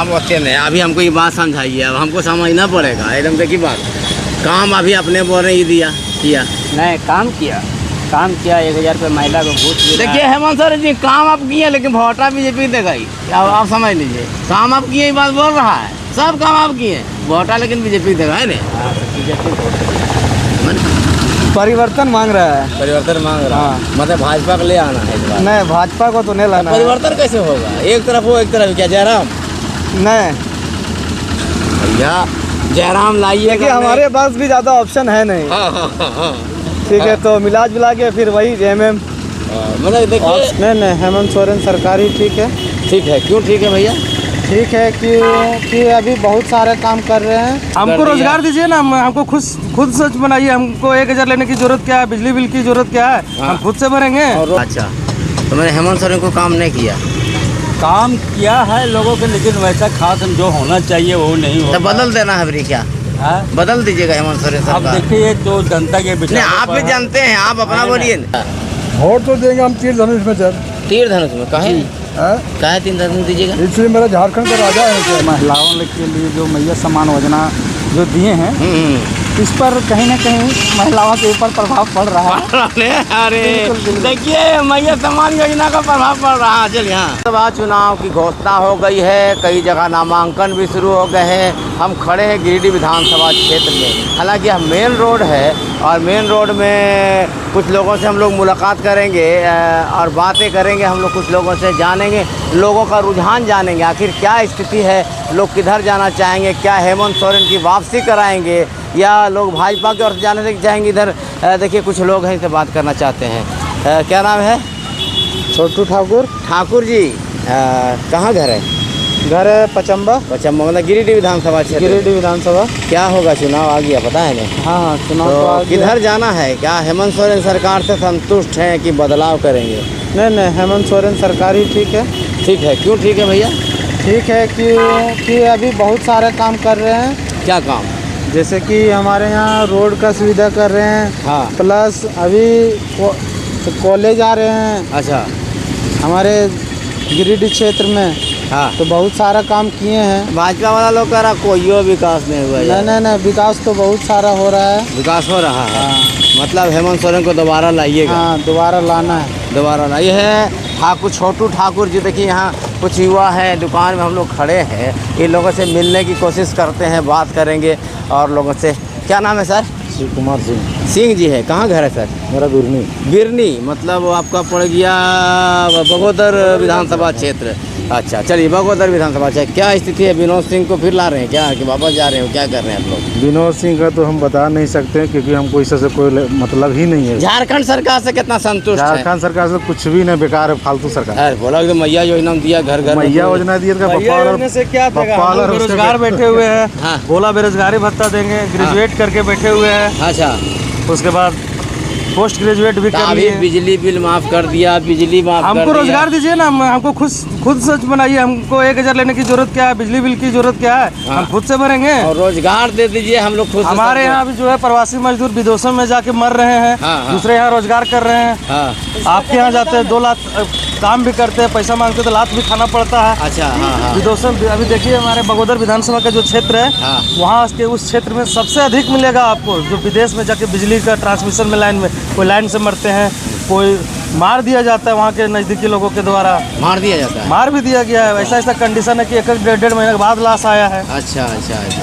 आप होते नहीं, अभी हमको ये बात समझाइए, अब हमको समझना पड़ेगा एकदम देखिए बात। काम अभी अपने बोल रहे दिया किया नहीं, काम किया 1000 रुपये महिला को घूस दिया। देखिए हेमंत सोरेन जी काम आप किए, लेकिन वोटा बीजेपी देगाई, आप समझ लीजिए। काम आप किए बात बोल रहा है, सब काम आप किए, वोटा लेकिन बीजेपी देगा है ना। परिवर्तन मांग रहा है, परिवर्तन मांग रहा है, मतलब भाजपा को ले आना है इस बार। नहीं भाजपा को तो नहीं लाना है। परिवर्तन कैसे होगा, एक तरफ वो एक तरफ क्या जयराम? नहीं भैया जयराम लाइए, देखिए हमारे पास भी ज़्यादा ऑप्शन है नहीं। ठीक है, तो मिला जुला के फिर वही MM मतलब देखिए नहीं हेमंत सोरेन सरकारी ठीक है। ठीक है, क्यों ठीक है भैया? ठीक है क्योंकि अभी बहुत सारे काम कर रहे हैं। हमको रोजगार दीजिए ना, हमको खुद सच बनाइए। हमको 1000 लेने की जरूरत क्या है, बिजली बिल की जरूरत क्या है, हम खुद से भरेंगे। अच्छा, तो मैंने हेमंत सोरेन को काम नहीं किया? काम किया है लोगों के, लेकिन वैसा खास जो होना चाहिए वो नहीं हो। तो बदल देना है फिर क्या? बदल दीजिएगा हेमंत सोरेन अब सरकार। देखिए जो जनता के नहीं, आप भी जानते हैं, आप अपना बोलिए। वोट तो देंगे हम तीर धनुष में सर। तीर धनुष में काहे तीर धनुष दीजिएगा? इसलिए मेरा झारखंड का राजा है। महिलाओं के लिए जो मैया सम्मान योजना जो दिए हैं, इस पर कहीं ना कहीं महिलाओं के ऊपर प्रभाव पड़ रहा है। अरे देखिए मैया सम्मान योजना का प्रभाव पड़ रहा है। चलिए लोकसभा चुनाव की घोषणा हो गई है, कई जगह नामांकन भी शुरू हो गए हैं। हम खड़े हैं गिरिडीह विधानसभा क्षेत्र में, हालांकि यह मेन रोड है और मेन रोड में कुछ लोगों से हम लोग मुलाकात करेंगे और बातें करेंगे। हम लोग कुछ लोगों से जानेंगे, लोगों का रुझान जानेंगे, आखिर क्या स्थिति है, लोग किधर जाना चाहेंगे, क्या हेमंत सोरेन की वापसी कराएंगे या लोग भाजपा की ओर से जाने चाहेंगे। इधर देखिए कुछ लोग हैं, इनसे बात करना चाहते हैं। क्या नाम है? छोटू ठाकुर। ठाकुर जी, कहाँ घर है? घर है पचम्बा। पचम्बा मतलब गिरिडीह विधानसभा क्षेत्र। गिरिडीह विधानसभा। क्या होगा, चुनाव आ गया पता है ना? हाँ चुनाव तो आ गया। किधर जाना है? क्या हेमंत सोरेन सरकार से संतुष्ट हैं कि बदलाव करेंगे? नहीं हेमंत सोरेन सरकारी ठीक है। ठीक है, क्यों ठीक है भैया? ठीक है क्योंकि अभी बहुत सारे काम कर रहे हैं। क्या काम? जैसे कि हमारे यहाँ रोड का सुविधा कर रहे हैं। हाँ। प्लस अभी कॉलेज आ रहे हैं। अच्छा, हमारे गिरिडीह क्षेत्र में। हाँ, तो बहुत सारा काम किए हैं। भाजपा वाला लोग कह रहा कोई विकास नहीं हुआ है। नहीं विकास तो बहुत सारा हो रहा है। विकास हो रहा है। हाँ। मतलब हेमंत सोरेन को दोबारा लाइएगा? हाँ दोबारा लाना है। दोबारा लाइए है। ठाकुर छोटू ठाकुर जी, देखिए यहाँ कुछ युवा हैं, दुकान में हम लोग खड़े हैं, इन लोगों से मिलने की कोशिश करते हैं, बात करेंगे और लोगों से। क्या नाम है सर? शिव कुमार सिंह जी है। कहाँ घर है सर? मेरा बिरनी। बिरनी मतलब आपका पड़ गया बगोदर विधानसभा क्षेत्र। अच्छा चलिए, बगोदर विधानसभा क्षेत्र क्या स्थिति है? विनोद सिंह को फिर ला रहे हैं क्या, कि वापस जा रहे हो, क्या कर रहे हैं आप लोग? विनोद सिंह का तो हम बता नहीं सकते क्योंकि हमको इससे कोई मतलब ही नहीं है। झारखंड सरकार से कितना संतुष्ट है? झारखंड सरकार से कुछ भी नहीं, बेकार है, फालतू सरकार। अरे बोला कि मैया योजना दिया, घर घर मैया योजना दिया से क्या बेरोजगार बैठे हुए हैं। हाँ। बोला बेरोजगारी भत्ता देंगे, ग्रेजुएट करके बैठे हुए हैं। अच्छा, उसके बाद पोस्ट ग्रेजुएट भी कर लिए। बिजली बिल माफ कर दिया, बिजली माफ हमको कर दिया। रोजगार दीजिए ना, हमको खुद सच बनाइए। हमको 1000 लेने की जरूरत क्या है, बिजली बिल की जरूरत क्या है, हम खुद से भरेंगे। और रोजगार दे दीजिए, हम लोग खुद। हमारे यहाँ भी जो है प्रवासी मजदूर विदेशों में जाके मर रहे हैं। हाँ। दूसरे यहाँ रोजगार कर रहे हैं। हाँ। आपके यहाँ जाते हैं 2 लाख काम भी करते हैं, पैसा मांगते हैं तो लात भी खाना पड़ता है। अच्छा, हाँ। विदेशों में अभी देखिए हमारे बगोदर विधानसभा का जो क्षेत्र है, हाँ। वहाँ के उस क्षेत्र में सबसे अधिक मिलेगा आपको, जो विदेश में जाके बिजली का ट्रांसमिशन में लाइन में कोई लाइन से मरते हैं, कोई मार दिया जाता है वहाँ के नज़दीकी लोगों के द्वारा। मार दिया जाता है? मार भी दिया गया है। ऐसा कंडीशन है कि 1-1.5 महीने के बाद लाश आया है। अच्छा।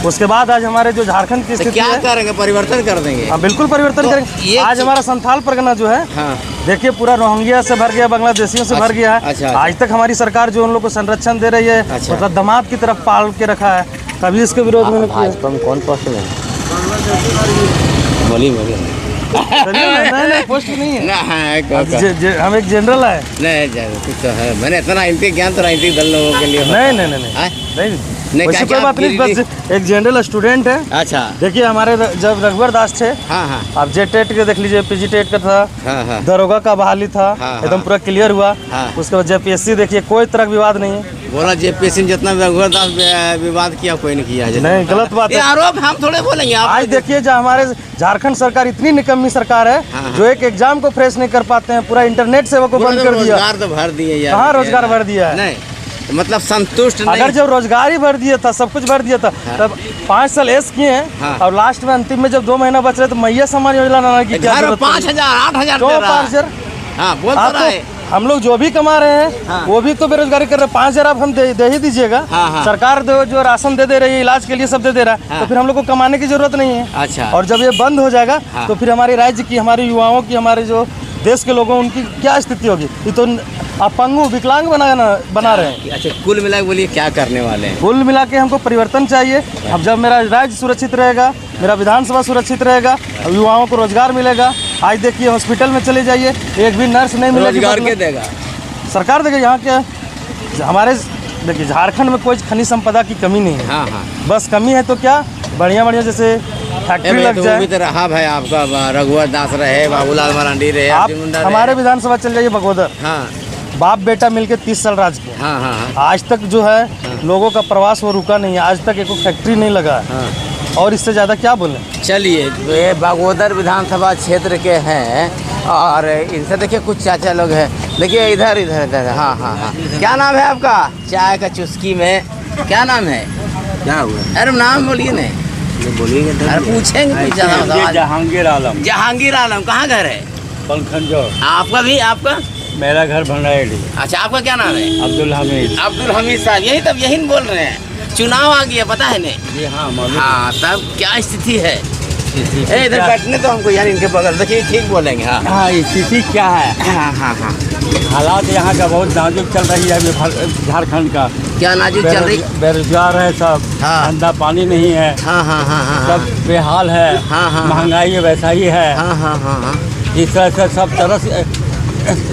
उसके बाद आज हमारे जो झारखंड की स्थिति क्या है, करेंगे? परिवर्तन कर देंगे? हाँ बिल्कुल परिवर्तन करेंगे। आज हमारा संथाल परगना जो है, हाँ। देखिए पूरा रोहिंग्या से भर गया, बांग्लादेशियों से भर गया है। अच्छा। आज तक हमारी सरकार जो उन लोग को संरक्षण दे रही है, अच्छा। मतलब दामाद की तरफ पाल के रखा है, कभी इसके विरोध में नहीं भाजपा में कौन पसंद है? बोलिए। नहीं पोस्ट नहीं है। हम एक जनरल है। नहीं कुछ तो है, मैंने इतना राजनीतिक ज्ञान तो राजनीतिक दल लोगों के लिए। नहीं नहीं, वैसे कोई बात नहीं, बस एक जनरल स्टूडेंट है। अच्छा। देखिए हमारे जब रघुवर दास थे, हाँ। आप जेटेट के देख लीजिए, पीजी टेट का था। हाँ। दरोगा का बहाली था। हाँ। एकदम पूरा क्लियर हुआ। हाँ। उसके बाद JPSC देखिए, कोई तरह का विवाद नहीं है। बोला JPSC जितना रघुवर दास विवाद किया, कोई नहीं किया है। नहीं, गलत बात है। आरोप हम थोड़े बोलेंगे। आज देखिए जो हमारे झारखंड सरकार इतनी निकम्मी सरकार है, हाँ। जो एक एग्जाम को फ्रेश नहीं कर पाते हैं, पूरा इंटरनेट सेवा को बंद कर दिया। रोजगार तो भर दिए यार। कहाँ रोजगार भर दिया है? नहीं, मतलब संतुष्ट नहीं। अगर जब रोजगार ही भर दिया था, सब कुछ भर दिया था, तब 5 साल ऐस किए हैं। हाँ। और लास्ट में अंतिम में जब 2 महीना बच रहे तो मैया सम्मान योजना लाने की क्या घर जरूरत 5,000 8,000 तो दे रहा है। 5,000 हाँ बोल हाँ, तो रहा है। तो हम लोग जो भी कमा रहे हैं हाँ। वो भी तो बेरोजगारी कर रहे हैं। 5,000 आप हम दे ही दीजिएगा। हाँ। सरकार जो राशन दे रही है, इलाज के लिए सब दे रहा है, हाँ। तो फिर हम लोग को कमाने की जरूरत नहीं है। अच्छा। और जब ये बंद हो जाएगा हाँ। तो फिर हमारे राज्य की, हमारे युवाओं की, हमारे जो देश के लोगों उनकी क्या स्थिति होगी। ये तो अपंगु विकलांग बना रहे हैं। अच्छा कुल मिला के बोलिए क्या करने वाले हैं? कुल मिला के हमको परिवर्तन चाहिए। अब जब मेरा राज्य सुरक्षित रहेगा, मेरा विधानसभा सुरक्षित रहेगा, अब युवाओं को रोजगार मिलेगा। आज देखिए हॉस्पिटल में चले जाइए, एक भी नर्स नहीं मिलेगी। रोजगार के देगा सरकार देगा। यहाँ के हमारे देखिए झारखंड में कोई खनिज संपदा की कमी नहीं है। हाँ हाँ। बस कमी है तो क्या, बढ़िया जैसे फैक्ट्री लग तो वो जाए। भी तो रहा भाई आपका रघुवर दास रहे, बाबूलाल मरांडी रहे, आप अर्जुन मुंडा रहे। हमारे विधानसभा चल जाइए बगोदर, हाँ बाप बेटा मिलके 30 साल राज किया। हाँ हाँ हाँ। आज तक जो है लोगों का प्रवास वो रुका नहीं है। आज तक एक फैक्ट्री नहीं लगा है। हाँ। और इससे ज़्यादा क्या बोलें। चलिए तो ये बागोदर विधानसभा क्षेत्र के हैं और इनसे देखिए कुछ चाचा लोग हैं। देखिए इधर इधर इधर। हाँ हाँ हाँ। क्या नाम है आपका? चाय का चुस्की में क्या नाम है? क्या हुआ? अरे नाम बोलिए ना। बोलिए। अरे पूछेंगे कुछ ज़्यादा सवाल। जहांगीर आलम, जहांगीर आलम। कहाँ घर है पलखनजोर। आपका? भी आपका? मेरा घर भंडारी। अच्छा आपका क्या नाम है? अब्दुल हमीद। अब्दुल हमीद साहब। यही तब यही बोल रहे हैं। चुनाव आ गया पता है नहीं? जी हाँ मालूम। हाँ तब क्या स्थिति है? ए इधर बैठने तो हमको यार इनके बगल देखिए ठीक बोलेंगे। हाँ हाँ स्थिति क्या है? हाँ हाँ हाँ। हालात यहाँ का बहुत नाजुक चल रही है झारखंड का। क्या नाजुक चल रही? बेरोजगार है सब। हाँ। धंधा पानी नहीं है। हाँ हाँ हाँ हाँ सब बेहाल है। हाँ, हाँ। महंगाई वैसा ही है। हाँ हाँ हाँ हाँ। इस तरह से सब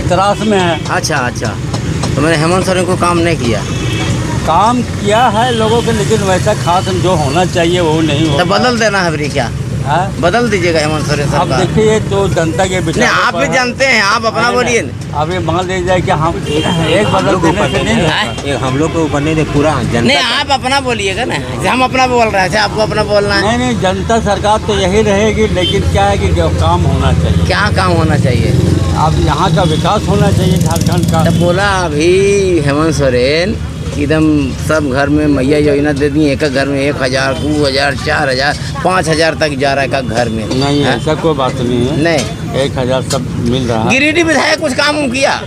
त्रास में है। अच्छा अच्छा। तो मैंने हेमंत सोरेन को काम नहीं किया? काम किया है लोगों के, लेकिन वैसा खास जो होना चाहिए वो नहीं हो। तो बदल देना है फिर क्या? है? बदल दीजिएगा हेमंत सोरेन अब सरकार। देखिए तो जनता के नहीं विचार आप भी जानते हैं, आप अपना बोलिए ना। अब ये मान लीजिए जाए कि हम एक बदल देने से नहीं होगा। हम लोग के ऊपर नहीं पूरा नहीं आप अपना बोलिएगा ना। हम अपना बोल रहे थे, आपको अपना बोलना है। नहीं नहीं, जनता सरकार तो यही रहेगी, लेकिन क्या है कि जो काम होना चाहिए। क्या काम होना चाहिए? अब यहाँ का विकास होना चाहिए झारखंड का। तब बोला अभी हेमंत सोरेन एकदम सब घर में मैया योजना दे दी। एक घर में 1,000 2,000 4,000 5,000 तक जा रहा है का घर में। नहीं हाँ? ऐसा कोई बात नहीं है। नहीं 1,000 सब मिल रहा है। गिरिडीह विधायक कुछ काम किया?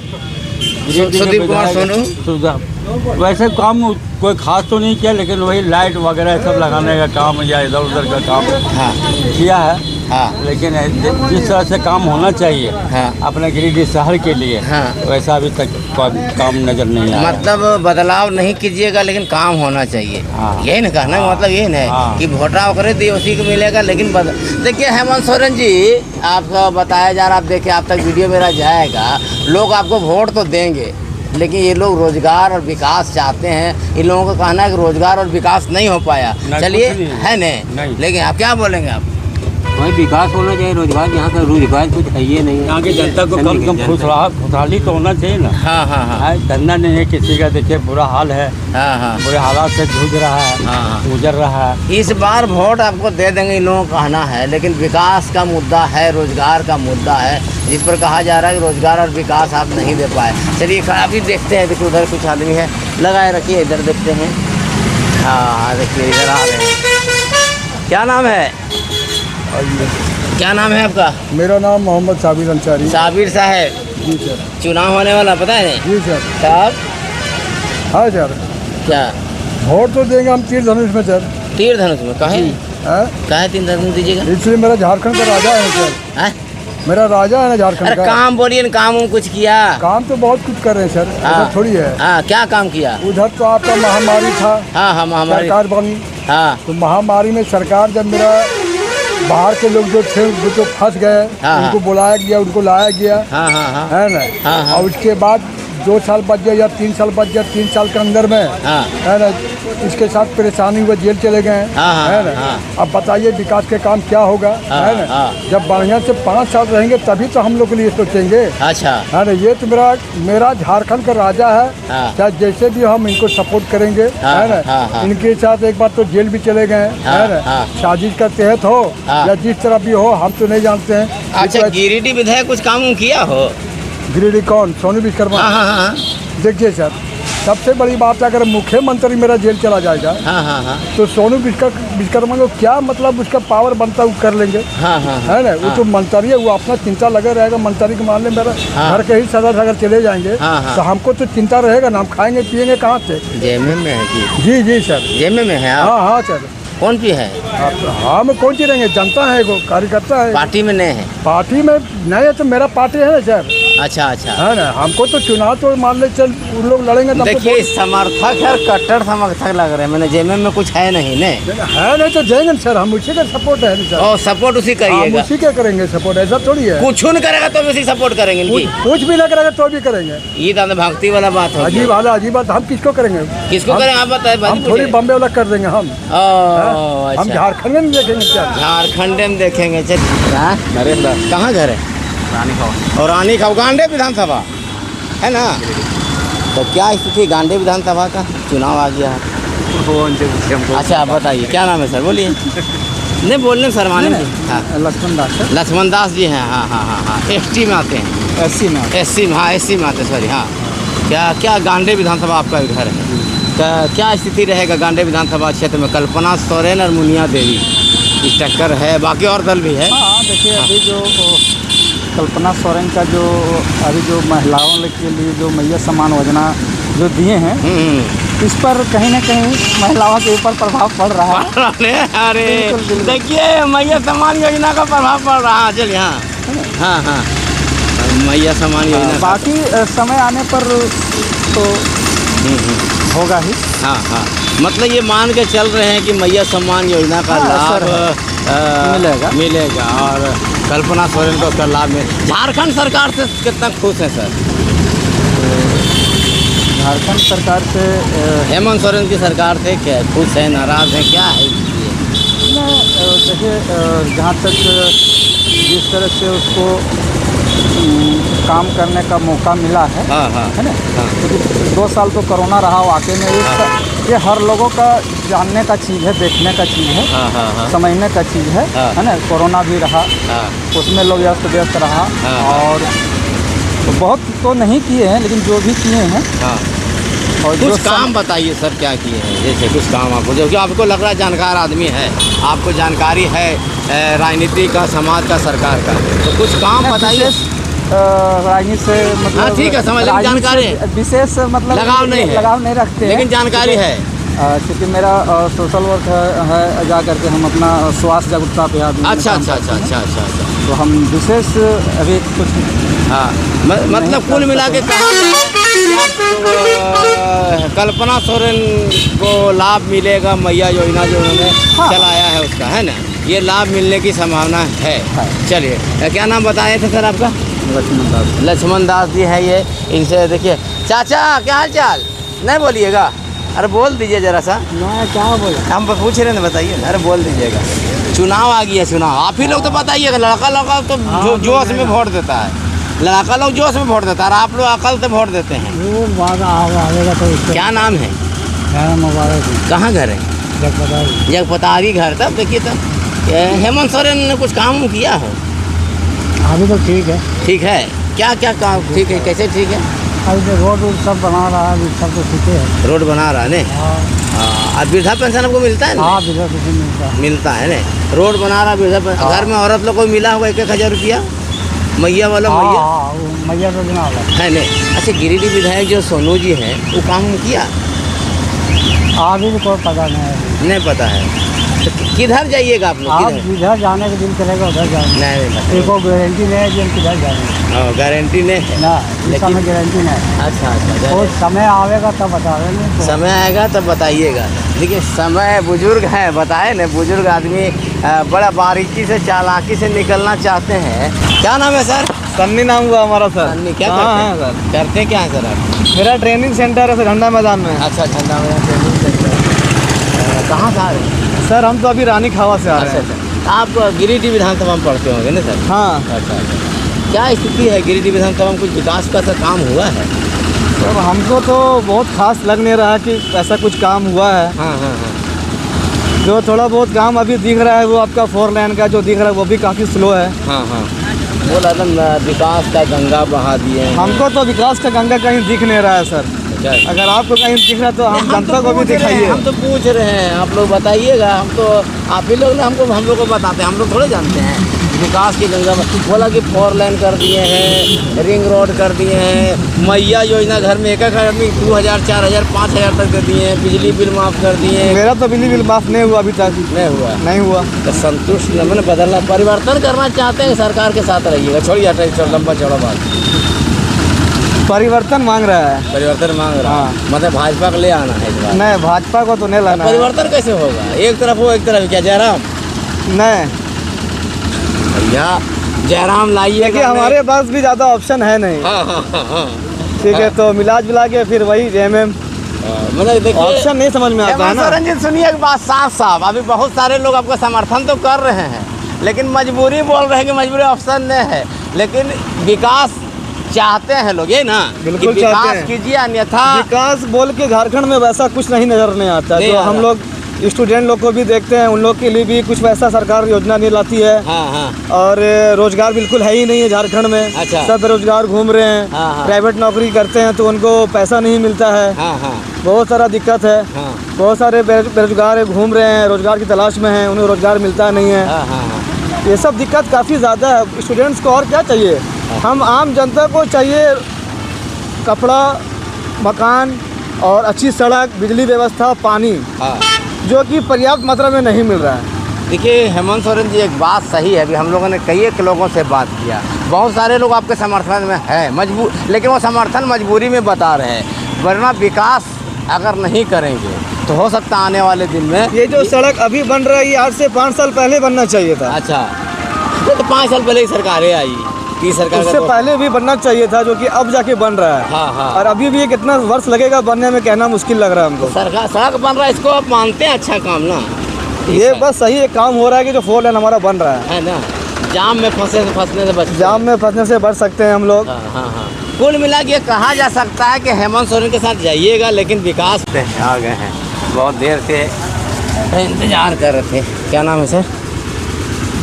सुदीप कुमार सोनू वैसे काम कोई खास तो नहीं किया, लेकिन वही लाइट वगैरह सब लगाने का काम या इधर उधर का काम हाँ किया है। हाँ लेकिन जिस तरह से काम होना चाहिए हाँ अपने गिरिडीह शहर के लिए, हाँ। वैसा अभी तक कोई काम नजर नहीं आया। मतलब बदलाव नहीं कीजिएगा लेकिन काम होना चाहिए। हाँ। यही ना कहना का मतलब यही ना हाँ। कि वोटा करे तो उसी को मिलेगा। लेकिन देखिए हेमंत सोरेन जी आपका बताया जा रहा, आप देखिए आप तक वीडियो मेरा जाएगा, लोग आपको वोट तो देंगे लेकिन ये लोग रोजगार और विकास चाहते हैं। इन लोगों का कहना है कि रोजगार और विकास नहीं हो पाया। चलिए है नहीं, लेकिन आप क्या बोलेंगे? आप वही विकास होना चाहिए। रोजगार यहाँ का रोजगार कुछ है ही नहीं। यहाँ की जनता को कम से कम खुशहाली तो होना चाहिए ना। हाँ हाँ हाँ धंधा नहीं है किसी का। देखिए बुरा हाल है, हाँ हाँ। बुरे हालात से जूझ रहा है, हाँ। गुजर रहा है। इस बार वोट आपको दे देंगे इन लोगों का कहना है, लेकिन विकास का मुद्दा है, रोजगार का मुद्दा है, जिस पर कहा जा रहा है कि रोजगार और विकास आप नहीं दे पाए। चलिए अभी देखते हैं। देखिए उधर कुछ आदमी है, लगाए रखिए, इधर देखते हैं। हाँ देखिए इधर आ रहे हैं। क्या नाम है? क्या नाम है आपका? मेरा नाम मोहम्मद साबिर अंसारी। साबिर साहब जी सर। चुनाव होने वाला पता है नहीं? जी सर। साहब हाँ सर, क्या वोट तो देंगे हम तीर धनुष में सर। तीर धनुष में काहे? हाँ? काहे तीर धनुष दीजिएगा? इसलिए मेरा झारखंड का राजा है सर। हाँ? मेरा राजा है ना झारखंड अरे का। काम बोलिए ना, काम उम कुछ किया? काम तो बहुत कुछ कर रहे हैं सर, हाँ। ऐसा थोड़ी है। हाँ क्या काम किया? उधर तो आपका महामारी था, हाँ हाँ महामारी। सरकार बनी, हाँ तो महामारी में सरकार जब मेरा बाहर के लोग जो थे वो तो फंस गए, हाँ, उनको बुलाया गया, उनको लाया गया, हाँ हाँ हाँ है ना। हाँ, हाँ। और उसके बाद 2 साल बच गए या 3 साल बच गए, 3 साल के अंदर में, हाँ। है ना, इसके साथ परेशानी हुई, जेल चले गए, हाँ, हाँ, है ना। हाँ। अब बताइए विकास के काम क्या होगा, हाँ, है ना। हाँ। जब बढ़िया से 5 साल रहेंगे तभी तो हम लोग के लिए सोचेंगे, अच्छा है ना। ये तो मेरा झारखंड का राजा है, हाँ। चाहे जैसे भी हम इनको सपोर्ट करेंगे, हाँ, है ना। हाँ, हाँ। इनके साथ एक बार तो जेल भी चले गए, हाँ, है ना। हाँ। साजिश का तहत हो हाँ। या जिस तरह भी हो हम तो नहीं जानते हैं। अच्छा गिरिडीह विधायक कुछ काम उम किया हो? गिरिडीह कौन? सोनू विश्वकर्मा। हाँ हाँ हाँ देखिए सर, सबसे बड़ी बात है, अगर मुख्यमंत्री मेरा जेल चला जाएगा हाँ हाँ हाँ तो सोनू विश्वकर्मा को क्या मतलब उसका पावर बनता है वो कर लेंगे, हाँ हाँ है ना। वो तो मंत्री है, वो अपना चिंता लगे रहेगा। मंत्री के मामले में मेरा घर के ही सदस्य अगर चले जाएंगे तो हमको तो चिंता रहेगा ना, हम खाएंगे पिएंगे कहाँ से। जेमे में है जी? जी जी सर, जेमे में है आप? हाँ हाँ सर। कौन सी है? हाँ में कौन सी रहेंगे, जनता है, वो कार्यकर्ता है। पार्टी में नहीं है? पार्टी में नहीं है तो मेरा पार्टी है ना सर। अच्छा अच्छा, है ना। हमको तो चुनाव तो मान ले चल उन लोग लड़ेंगे तो देखिए समर्थक है, कट्टर समर्थक लग रहे हैं। मैंने जेमे में कुछ है नहीं ने है नहीं तो जाएंगे सर, हम उसी का सपोर्ट है सर। और सपोर्ट उसी हम करिएगा? उसी के करेंगे सपोर्ट, ऐसा थोड़ी है। कुछ नहीं करेगा तो भी उसी सपोर्ट करेंगे इनकी? कुछ भी ना करेगा तो भी करेंगे। ये तो भक्ति वाला बात है। अजीब वाला अजीब बात, हम किसको करेंगे? किसको करें आप बताए? हम थोड़ी बम्बे वाला कर देंगे हम। हम अच्छा, झारखंड में नहीं देखेंगे क्या? झारखंड में देखेंगे। नरेंद्र कहाँ घर है? रानी खाव। और रानी खाव गांडे विधानसभा है ना। तो क्या स्थिति गांडे विधानसभा का? चुनाव आ गया है। अच्छा आप बताइए, क्या नाम है सर? बोलिए। नहीं बोलने में शर्माने में। हाँ लक्ष्मण दास है। लक्ष्मण दास जी हैं। हाँ हाँ हाँ हाँ, एसटी में आते हैं। एससी में। एससी में, हाँ एससी में आते, सॉरी। हाँ क्या क्या गांडे विधानसभा आपका घर है? क्या स्थिति रहेगा गांडे विधानसभा क्षेत्र में? कल्पना सोरेन और मुनिया देवी इस टक्कर है, बाकी और दल भी है। हाँ देखिए, अभी जो कल्पना सोरेन का जो अभी जो महिलाओं के लिए जो मैया सम्मान योजना जो दिए हैं, इस पर कहीं ना कहीं महिलाओं के ऊपर प्रभाव पड़ रहा है। अरे देखिए, मैया सम्मान योजना का प्रभाव पड़ रहा है। चलिए हाँ हाँ हाँ, मैया सम्मान योजना बाकी समय आने पर तो होगा ही। हाँ हाँ, मतलब ये मान के चल रहे हैं कि मैया सम्मान योजना का लाभ मिलेगा और कल्पना सोरेन को उसका लाभ मिले। झारखंड सरकार से कितना खुश है सर? झारखंड सरकार से हेमंत सोरेन की सरकार से क्या खुश है, नाराज है, क्या है? देखिए, जहाँ तक जिस तरह से उसको काम करने का मौका मिला है, है ना। क्योंकि 2 साल तो कोरोना रहा वाकई में। ये हर लोगों का जानने का चीज़ है, देखने का चीज़ है, समझने का चीज़ है ना। कोरोना भी रहा, उसमें लोग व्यस्त रहा और तो बहुत तो नहीं किए हैं, लेकिन जो भी किए हैं और कुछ काम बताइए सर, क्या किए हैं? जैसे कुछ काम आपको, जो कि आपको लग रहा है जानकार आदमी है, आपको जानकारी है राजनीति का, समाज का, सरकार का, तो कुछ काम बताइए। राजनीति से मतलब हाँ ठीक है, समझ लेंगे, जानकारी विशेष मतलब लगाव नहीं रखते हैं, लेकिन जानकारी है। क्योंकि मेरा सोशल वर्क है जा करके हम अपना स्वास्थ्य जागरूकता पे अच्छा अच्छा अच्छा अच्छा अच्छा अच्छा, तो हम विशेष अभी कुछ हाँ मतलब कुल मिला के कहा कल्पना सोरेन को लाभ मिलेगा मैया योजना जो उन्होंने चलाया है उसका, है ना, ये लाभ मिलने की संभावना है। चलिए, क्या नाम बताए थे सर आपका? लक्ष्मण दास। लक्ष्मण दास जी है ये। इनसे देखिए, चाचा क्या हाल चाल? नहीं बोलिएगा, अरे बोल दीजिए जरा सा। मैं क्या बोल, हम पूछ रहे हैं, बताइए। अरे बोल दीजिएगा, चुनाव आ गया, चुनाव आप ही लोग तो बताइएगा। लड़का लोग तो जोश में वोट देता है, लड़का लोग जोश में वोट देता है, और आप लोग अकल से वोट देते हैं। तो क्या नाम है? कहाँ घर है? जगपतारी घर। तब देखिए, तब हेमंत सोरेन ने कुछ काम किया हो? अभी तो ठीक है। ठीक है, क्या क्या काम ठीक है? कैसे ठीक है? अभी तो रोड सब बना रहा है, सब तो ठीक है। रोड बना रहा है ने। और वृद्धा पेंशन आपको मिलता है? हाँ, वृद्धा पेंशन मिलता है ने। रोड बना रहा, वृद्धा पेंशन। घर में औरत लोग को मिला होगा 1,000 रुपया मैया वाला। मैया योजना है नहीं? अच्छा, गिरिडीह विधायक जो सोनू जी हैं, वो काम किया? अभी भी कोई पता नहीं पता है। तो किधर जाइएगा आप लोग? आप जिधर जाने का दिल करेगा उधर जाएंगे। नहीं, कोई गारंटी नहीं है कि हम किधर जाएंगे। गारंटी नहीं है ना, इस समय गारंटी नहीं। अच्छा अच्छा, वो समय आवेगा तब बता देंगे। समय आएगा तब बताइएगा। देखिए, समय बुजुर्ग है, बताए ना, बुजुर्ग आदमी बड़ा बारीकी से, चालाकी से निकलना चाहते हैं। क्या नाम है सर? सन्नी नाम हुआ हमारा सर। सन्नी, क्या करते क्या है सर आप? मेरा ट्रेनिंग सेंटर है सर, झंडा मैदान में। अच्छा, झंडा मैदान ट्रेनिंग सेंटर। कहाँ से आ रहे हैं सर? हम तो अभी रानी खावा से आ रहे हैं। अच्छा, आप गिरिडीह विधानसभा में पढ़ते होंगे ना सर? हाँ। अच्छा, क्या स्थिति है गिरिडीह विधानसभा में? कुछ विकास का काम हुआ है? सर हमको तो बहुत खास लग नहीं रहा कि ऐसा कुछ काम हुआ है। हाँ हाँ हाँ, जो थोड़ा बहुत काम अभी दिख रहा है वो आपका 4 लेन का जो दिख रहा है वो भी काफ़ी स्लो है। हाँ हाँ, वो विकास का गंगा बहा दिए हैं। हमको तो विकास का गंगा कहीं दिख नहीं रहा है सर। अगर आपको कहीं दिख रहा तो हम जनता को भी दिखाइए। हम तो पूछ रहे हैं, आप लोग बताइएगा। हम तो आप ही लोग ने हम लोग को बताते हैं, हम लोग थोड़े जानते हैं विकास की गंगा में। बोला कि 4 लेन कर दिए हैं, रिंग रोड कर दिए हैं, मैया योजना घर में एक आदमी 2000, 4000, 5000 तक दे दिए हैं, बिजली बिल माफ़ कर दिए हैं। मेरा तो बिजली बिल माफ़ नहीं हुआ अभी तक। नहीं हुआ तो संतुष्ट न मैंने बदलना, परिवर्तन करना चाहते हैं, सरकार के साथ रहिएगा। छोड़िए हटाइए, लंबा चौड़ा बात। परिवर्तन मांग रहा है। परिवर्तन मांग रहा है, मतलब भाजपा को ले आना है इस बार। नहीं, भाजपा को तो नहीं लाना है। परिवर्तन कैसे होगा? एक तरफ हो, एक तरफ क्या जयराम? नहीं भैया, जयराम लाइए। देखिए हमारे पास भी ज़्यादा ऑप्शन है नहीं। ठीक है, तो मिला जुला के फिर वही जेएमएम, मतलब देखिए ऑप्शन नहीं समझ में आता है ना। रंजित सुनिए एक बात साफ, अभी बहुत सारे लोग आपका समर्थन तो कर रहे हैं, लेकिन मजबूरी बोल रहे हैं कि मजबूरी ऑप्शन नहीं है। लेकिन विकास चाहते हैं लोग, ये ना, बिल्कुल कि चाहते विकास हैं। कीजिए, अन्यथा विकास बोल के झारखंड में वैसा कुछ नहीं नजर नहीं आता। नहीं जो आ हम रहा। लोग स्टूडेंट लोग को भी देखते हैं, उन लोग के लिए भी कुछ वैसा सरकार योजना नहीं लाती है। और रोजगार बिल्कुल है ही नहीं है झारखंड में। अच्छा। सब बेरोजगार घूम रहे हैं। प्राइवेट नौकरी करते हैं तो उनको पैसा नहीं मिलता है। बहुत सारा दिक्कत है। बहुत सारे बेरोजगार घूम रहे हैं, रोजगार की तलाश में हैं, उन्हें रोजगार मिलता नहीं है। ये सब दिक्कत काफ़ी ज़्यादा है स्टूडेंट्स को। और क्या चाहिए? हम आम जनता को चाहिए कपड़ा, मकान और अच्छी सड़क, बिजली व्यवस्था, पानी, जो कि पर्याप्त मात्रा में नहीं मिल रहा है। देखिए हेमंत सोरेन जी, एक बात सही है। अभी हम लोगों ने कई एक लोगों से बात किया, बहुत सारे लोग आपके समर्थन में है मजबूर, लेकिन वो समर्थन मजबूरी में बता रहे हैं। वरना विकास अगर नहीं करेंगे तो हो सकता है आने वाले दिन में ये जो सड़क अभी बन रहा है, ये आज से 5 साल पहले बनना चाहिए था। अच्छा, तो 5 साल पहले ही सरकारें आई, की सरकार उससे पहले भी बनना चाहिए था, जो कि अब जाके बन रहा है। और अभी भी ये कितना वर्ष लगेगा बनने में, कहना मुश्किल लग रहा है हमको। सरकार सड़क बन रहा है, इसको आप मानते हैं अच्छा काम ना? ये बस सही एक काम हो रहा है कि जो 4 लेन हमारा बन रहा है ना, जाम में फंसने से बच, जाम में फंसने से बच सकते हैं हम लोग। कुल मिला के कहा जा सकता है कि हेमंत सोरेन के साथ जाइएगा, लेकिन विकास पे आ गए हैं। बहुत देर से इंतजार कर रहे थे। क्या नाम है सर?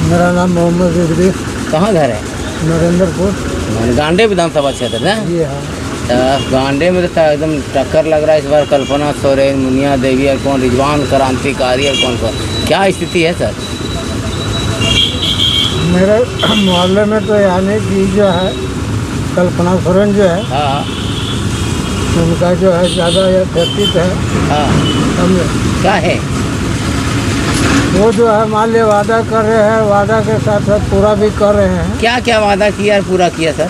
मेरा नाम मोहम्मद इदरीस। कहाँ घर है? नरेंद्रपुर, गांडे विधानसभा क्षेत्र है। ये हाँ। गांडे में तो एकदम टक्कर लग रहा है इस बार। कल्पना सोरेन, मुनिया देवी और कौन, रिजवान क्रांतिकारी और कौन कौन, क्या स्थिति है सर? मेरे मोहल्ले में तो यानी कि जो है कल्पना सोरेन जो है, हाँ उनका जो है ज़्यादा यथेचित है। समझे? क्या है? वो जो है मान लिया वादा कर रहे हैं, वादा के साथ साथ पूरा भी कर रहे हैं। क्या क्या वादा किया और पूरा किया सर?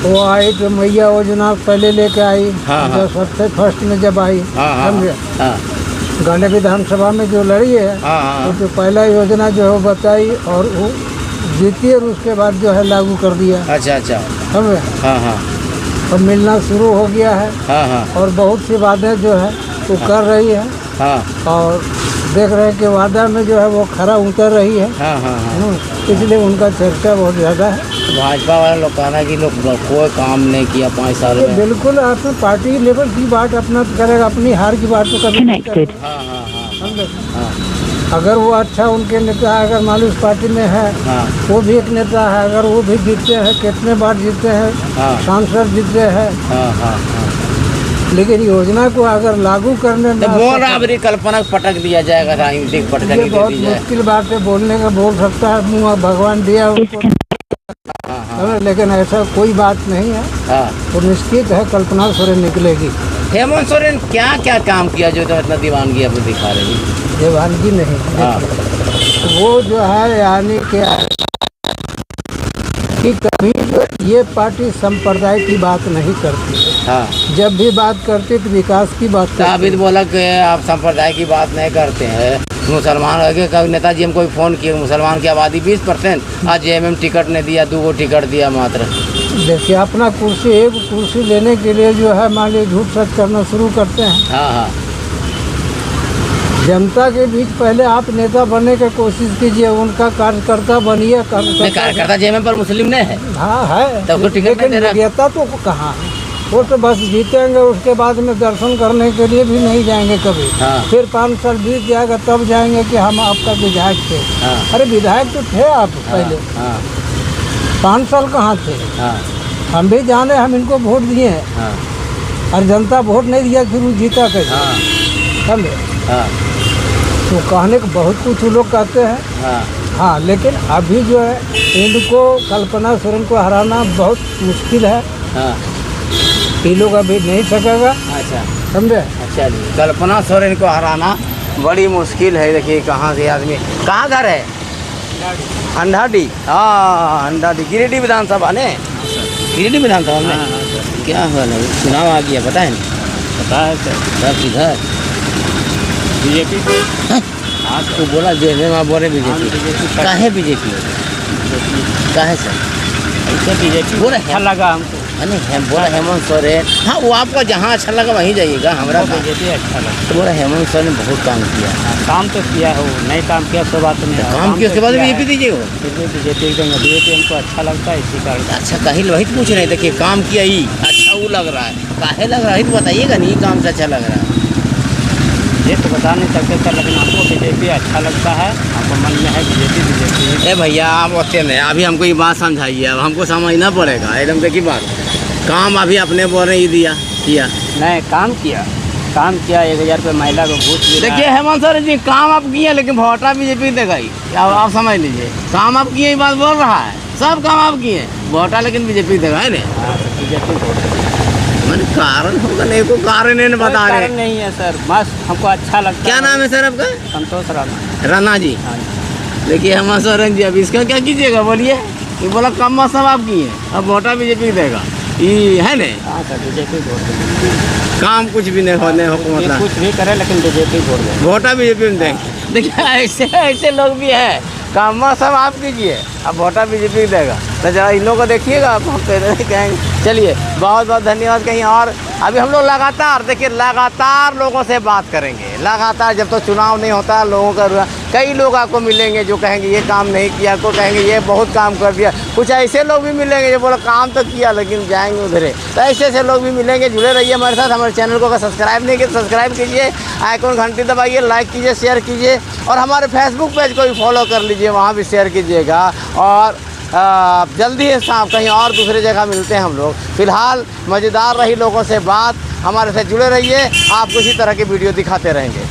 वो आई तो मैया योजना पहले लेके आई। जो सबसे फर्स्ट में जब आई, समझे, गांडे विधानसभा में जो लड़ी है, तो जो पहला योजना जो है वो बताई और वो जीती, और उसके बाद जो है लागू कर दिया। अच्छा, समझे? और मिलना शुरू हो गया है। और बहुत सी बातें जो है वो कर रही है। और देख रहे हैं कि वादा में जो है वो खरा उतर रही है। इसलिए उनका चर्चा बहुत ज़्यादा है। भाजपा वाले लोग कहना कि लोग कोई काम नहीं किया 5 साल में। बिल्कुल, आपने पार्टी लेवल की बात अपना करेगा, अपनी हार की बात तो कभी नहीं करेगा। अगर वो अच्छा उनके नेता अगर मान लो उस पार्टी में है, वो भी एक नेता है, अगर वो भी जीतते हैं, कितने बार जीतते हैं, सांसद जीतते हैं, लेकिन योजना को अगर लागू करने में बराबरी कल्पना पटक दिया जाएगा, ये बहुत मुश्किल बात है बोलने का। बोल सकता है मुँह भगवान दिया उनको, लेकिन ऐसा कोई बात नहीं है। तो निश्चित है कल्पना सोरेन निकलेगी। हेमंत सोरेन क्या क्या काम किया जो तो इतना दीवानगी अब दिखा रही? दीवानगी नहीं, वो जो है यानी क्या कि कभी ये पार्टी संप्रदाय की बात नहीं करती। जब भी बात करती तो विकास की बात करती। साबित बोला कि आप संप्रदाय की बात नहीं करते हैं। मुसलमान आगे कभी नेताजी हमको फ़ोन किए, मुसलमान की आबादी 20%, आज जेएमएम टिकट नहीं दिया, 2 टिकट दिया मात्र। देखिए अपना कुर्सी, एक कुर्सी लेने के लिए जो है मान लीजिए झूठ सच करना शुरू करते हैं। जनता के बीच पहले आप नेता बनने की कोशिश कीजिए, उनका कार्यकर्ता बनिए। कार्यकर्ता जेएमएम पर मुस्लिम नहीं है? हाँ है, तो टिकट नेता तो कहाँ है? वो तो बस जीतेंगे, उसके बाद में दर्शन करने के लिए भी नहीं जाएंगे कभी। फिर 5 साल बीत जाएगा तब जाएंगे कि हम आपका विधायक थे। अरे विधायक तो थे आप पहले, 5 साल कहाँ थे? हम भी जाने, हम इनको वोट दिए हैं। और जनता वोट नहीं दिया फिर वो जीता कैसे? हाँ समझे? हाँ तो कहने को बहुत कुछ लोग कहते हैं। हाँ हाँ, लेकिन अभी जो है इनको कल्पना सोरेन को हराना बहुत मुश्किल है। हाँ। ये लोग अभी नहीं सकेगा। अच्छा समझे? अच्छा जी, कल्पना सोरेन को हराना बड़ी मुश्किल है। देखिए कहाँ से आदमी, कहाँ घर है? अंधाडी। हाँ अंधाडी, गिरिडीह विधानसभा ने, गिरिडीह विधानसभा में क्या हुआ ना, चुनाव आ गया पता है? पता है सर, सब किधर बीजेपी हाँ तो बोला जेने में बोले बीजेपी। काहे बीजेपी? काहे सर? ऐसे बीजेपी बोले अच्छा लगा हमको, नहीं हम बोला हेमंत सोरेन। हाँ वो आपको जहाँ अच्छा लगा वहीं जाइएगा, हमारा बीजेपी अच्छा लगा। तो बोला हेमंत सोरेन ने बहुत काम किया। काम तो किया है, वो नहीं काम किया तो बात नहीं है। काम किया उसके बाद बीजेपी दीजिए वो। फिर भी बीजेपी देंगे, बीजेपी हमको अच्छा लगता है इसी कारण। अच्छा कहीं वही तो पूछ रहे थे कि काम किया ही अच्छा वो लग रहा है, काहे लग रहा है तो बताइएगा नहीं, काम से अच्छा लग रहा है। ये तो बता नहीं सकते सर, लेकिन हमको बीजेपी अच्छा लगता है, हमको मन में है बीजेपी। ए भैया आप होते नहीं, अभी हमको ये बात समझाइए, अब हमको समझना पड़ेगा एकदम देखिए बात। काम अभी अपने बोल रहे ही दिया किया नहीं, काम किया 1000 रुपये महिला को घूस दिया। देखिए हेमंत सोरेन जी काम आप किए, लेकिन वोटा बीजेपी देगा ही। आप समझ लीजिए, काम आप किए, ये बात बोल रहा है, सब काम आप किए, वोटा लेकिन बीजेपी देगा है ना। बीजेपी मैंने कारण होगा नहीं, को कारण नहीं बता रहे। नहीं है सर, बस हमको अच्छा लगता है। क्या नाम है सर आपका? संतोष राणा। राणा जी। हाँ जी। देखिए हेमंत सोरेन जी, अब इसका क्या कीजिएगा बोलिए? ये बोला कम सब आप किए, अब वोटा बीजेपी देगा, ये है ना। हाँ सर, बीजेपी वोट देंगे। काम कुछ भी नहीं होने हो मतलब कुछ भी करे लेकिन बीजेपी वोट देंगे। वोटा बीजेपी में देंगे। देखिए ऐसे लोग भी हैं, काम सब आप कीजिए, अब वोटा बीजेपी देगा। तो जरा इन लोगों को देखिएगा, आप हम कहेंगे। चलिए बहुत बहुत धन्यवाद। कहीं और अभी हम लोग लगातार देखिए, लगातार लोगों से बात करेंगे, लगातार जब तो चुनाव नहीं होता लोगों का, कई लोग आपको मिलेंगे जो कहेंगे ये काम नहीं किया, को कहेंगे ये बहुत काम कर दिया। कुछ ऐसे लोग भी मिलेंगे जो बोला काम तो किया लेकिन जाएंगे उधरे। तो ऐसे ऐसे लोग भी मिलेंगे। जुड़े रहिए हमारे साथ। हमारे चैनल को अगर सब्सक्राइब नहीं किया तो सब्सक्राइब कीजिए, आइकॉन घंटी दबाइए, लाइक कीजिए, शेयर कीजिए, और हमारे फेसबुक पेज को भी फॉलो कर लीजिए, वहाँ भी शेयर कीजिएगा। और जल्दी ही शाम कहीं और दूसरी जगह मिलते हैं हम लोग। फिलहाल मज़ेदार रही लोगों से बात, हमारे साथ जुड़े रहिए, आपको इसी तरह की वीडियो दिखाते रहेंगे।